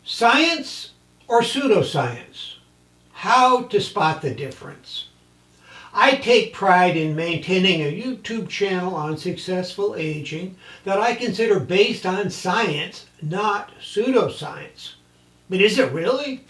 Science or pseudoscience? How to spot the difference. I take pride in maintaining a YouTube channel on successful aging that I consider based on science, not pseudoscience. But is it really?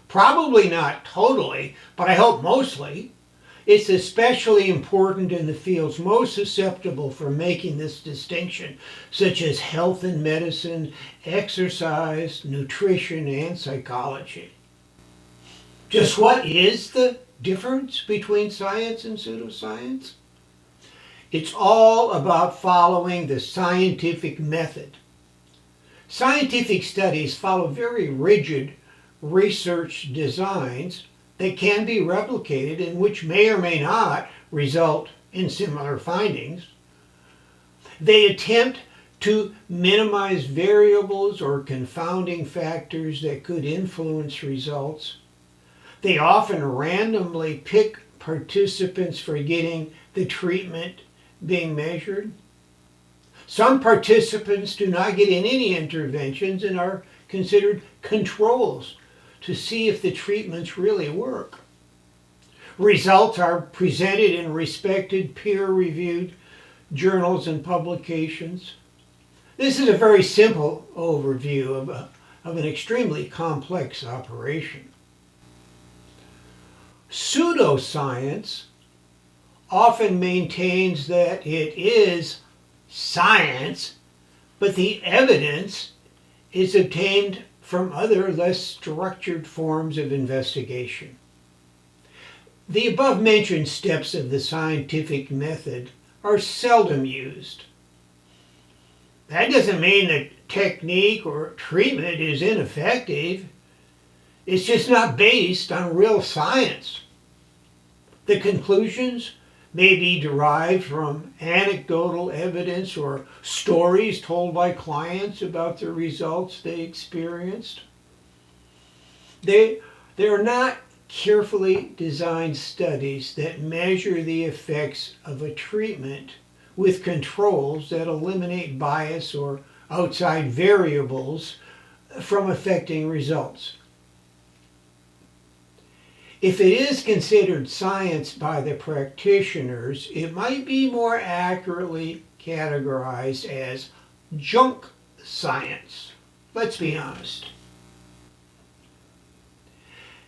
Probably not totally, but I hope mostly. It's especially important in the fields most susceptible for making this distinction, such as health and medicine, exercise, nutrition, and psychology. Just what is the difference between science and pseudoscience? It's all about following the scientific method. Scientific studies follow very rigid research designs that can be replicated and which may or may not result in similar findings. They attempt to minimize variables or confounding factors that could influence results. They often randomly pick participants for getting the treatment being measured. Some participants do not get in any interventions and are considered controls to see if the treatments really work. Results are presented in respected peer-reviewed journals and publications. This is a very simple overview of an extremely complex operation. Pseudoscience often maintains that it is science, but the evidence is obtained from other less structured forms of investigation. The above-mentioned steps of the scientific method are seldom used. That doesn't mean that technique or treatment is ineffective. It's just not based on real science. The conclusions may be derived from anecdotal evidence or stories told by clients about the results they experienced. They are not carefully designed studies that measure the effects of a treatment with controls that eliminate bias or outside variables from affecting results. If it is considered science by the practitioners, it might be more accurately categorized as junk science. Let's be honest.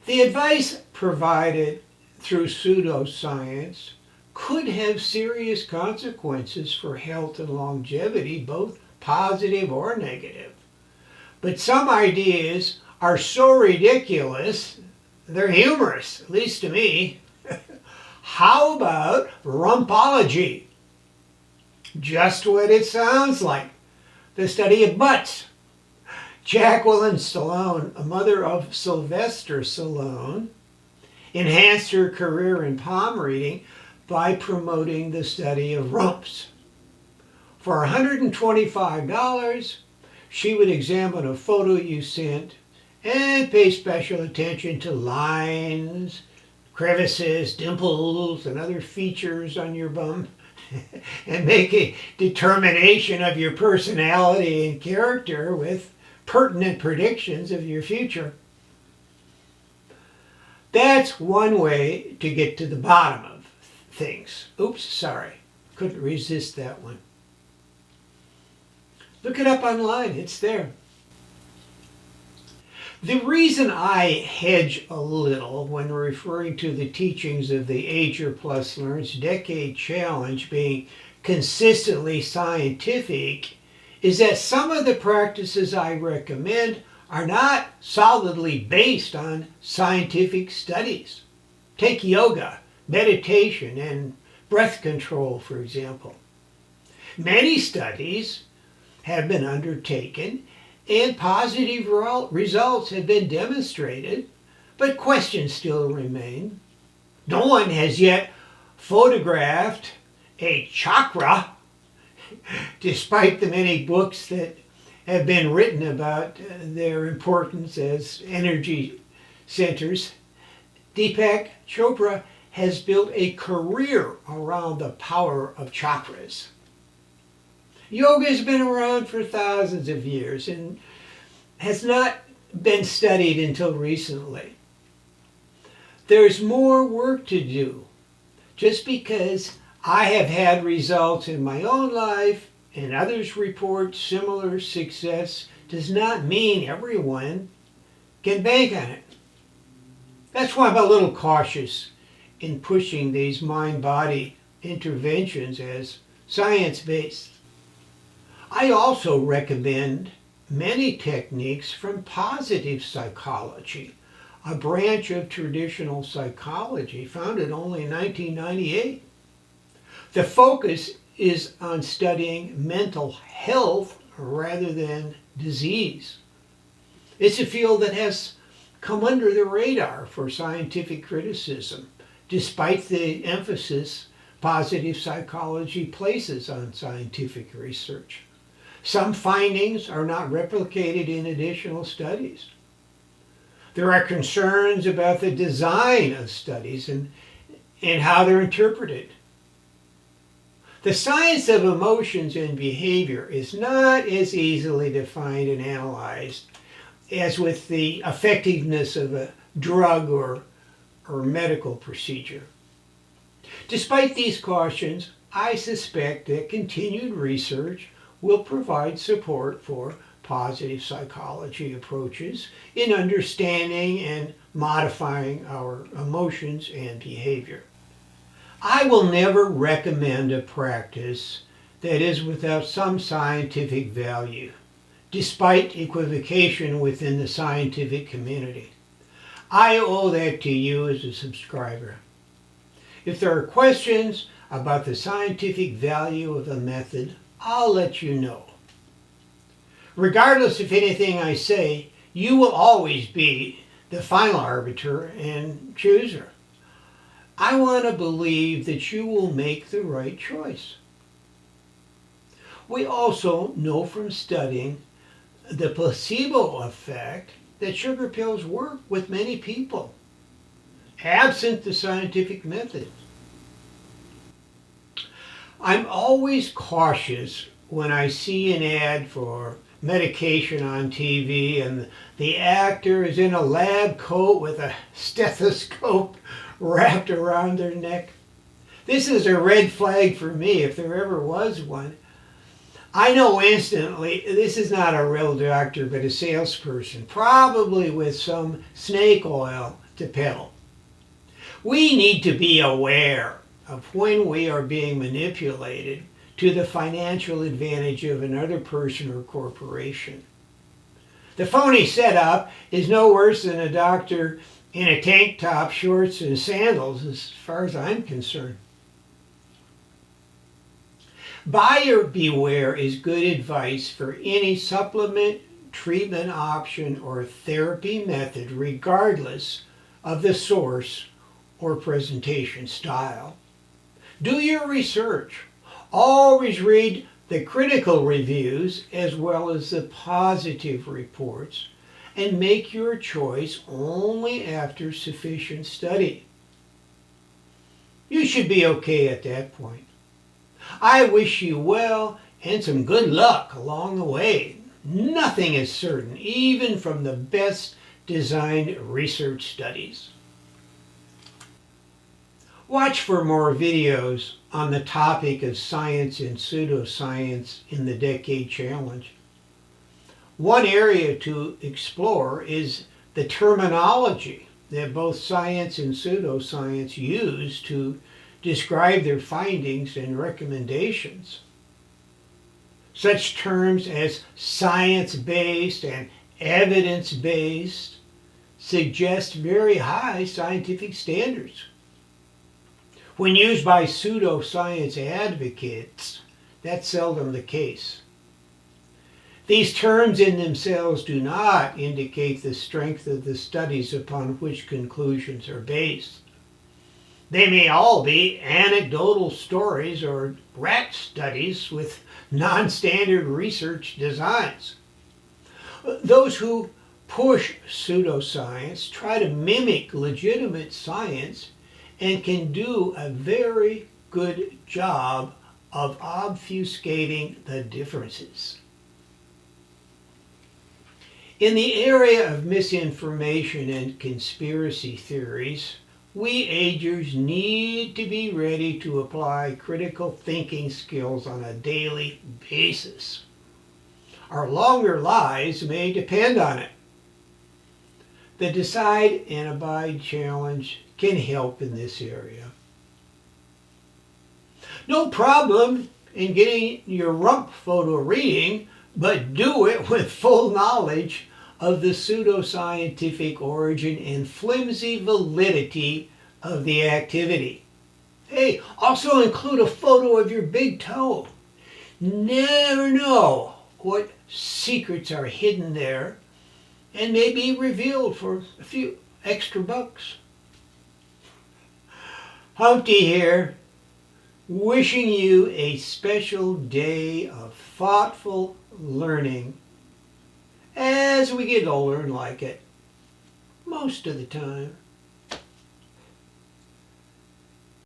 The advice provided through pseudoscience could have serious consequences for health and longevity, both positive or negative. But some ideas are so ridiculous, they're humorous, at least to me. How about rumpology? Just what it sounds like. The study of butts. Jacqueline Stallone, a mother of Sylvester Stallone, enhanced her career in palm reading by promoting the study of rumps. For $125, she would examine a photo you sent and pay special attention to lines, crevices, dimples, and other features on your bum and make a determination of your personality and character with pertinent predictions of your future. That's one way to get to the bottom of things. Oops, sorry. Couldn't resist that one. Look it up online. It's there. The reason I hedge a little when referring to the teachings of the AGER+LEARNS Decade Challenge being consistently scientific is that some of the practices I recommend are not solidly based on scientific studies. Take yoga, meditation, and breath control, for example. Many studies have been undertaken and positive results have been demonstrated, but questions still remain. No one has yet photographed a chakra, despite the many books that have been written about their importance as energy centers. Deepak Chopra has built a career around the power of chakras. Yoga has been around for thousands of years and has not been studied until recently. There's more work to do. Just because I have had results in my own life and others report similar success does not mean everyone can bank on it. That's why I'm a little cautious in pushing these mind-body interventions as science-based. I also recommend many techniques from positive psychology, a branch of traditional psychology founded only in 1998. The focus is on studying mental health rather than disease. It's a field that has come under the radar for scientific criticism, despite the emphasis positive psychology places on scientific research. Some findings are not replicated in additional studies. There are concerns about the design of studies and how they're interpreted. The science of emotions and behavior is not as easily defined and analyzed as with the effectiveness of a drug or medical procedure. Despite these cautions, I suspect that continued research will provide support for positive psychology approaches in understanding and modifying our emotions and behavior. I will never recommend a practice that is without some scientific value, despite equivocation within the scientific community. I owe that to you as a subscriber. If there are questions about the scientific value of a method, I'll let you know. Regardless of anything I say, you will always be the final arbiter and chooser. I want to believe that you will make the right choice. We also know from studying the placebo effect that sugar pills work with many people, absent the scientific method. I'm always cautious when I see an ad for medication on TV and the actor is in a lab coat with a stethoscope wrapped around their neck. This is a red flag for me if there ever was one. I know instantly this is not a real doctor but a salesperson, probably with some snake oil to peddle. We need to be aware of when we are being manipulated to the financial advantage of another person or corporation. The phony setup is no worse than a doctor in a tank top, shorts, and sandals as far as I'm concerned. Buyer beware is good advice for any supplement, treatment option, or therapy method regardless of the source or presentation style. Do your research. Always read the critical reviews as well as the positive reports and make your choice only after sufficient study. You should be okay at that point. I wish you well and some good luck along the way. Nothing is certain, even from the best designed research studies. Watch for more videos on the topic of science and pseudoscience in the Decade Challenge. One area to explore is the terminology that both science and pseudoscience use to describe their findings and recommendations. Such terms as science-based and evidence-based suggest very high scientific standards. When used by pseudoscience advocates, that's seldom the case. These terms in themselves do not indicate the strength of the studies upon which conclusions are based. They may all be anecdotal stories or rat studies with non-standard research designs. Those who push pseudoscience try to mimic legitimate science and can do a very good job of obfuscating the differences. In the area of misinformation and conspiracy theories, we agers need to be ready to apply critical thinking skills on a daily basis. Our longer lives may depend on it. The Decide and Abide Challenge can help in this area. No problem in getting your rump photo reading, but do it with full knowledge of the pseudoscientific origin and flimsy validity of the activity. Hey, also include a photo of your big toe. Never know what secrets are hidden there and may be revealed for a few extra bucks. Humpty here, wishing you a special day of thoughtful learning as we get older and like it most of the time.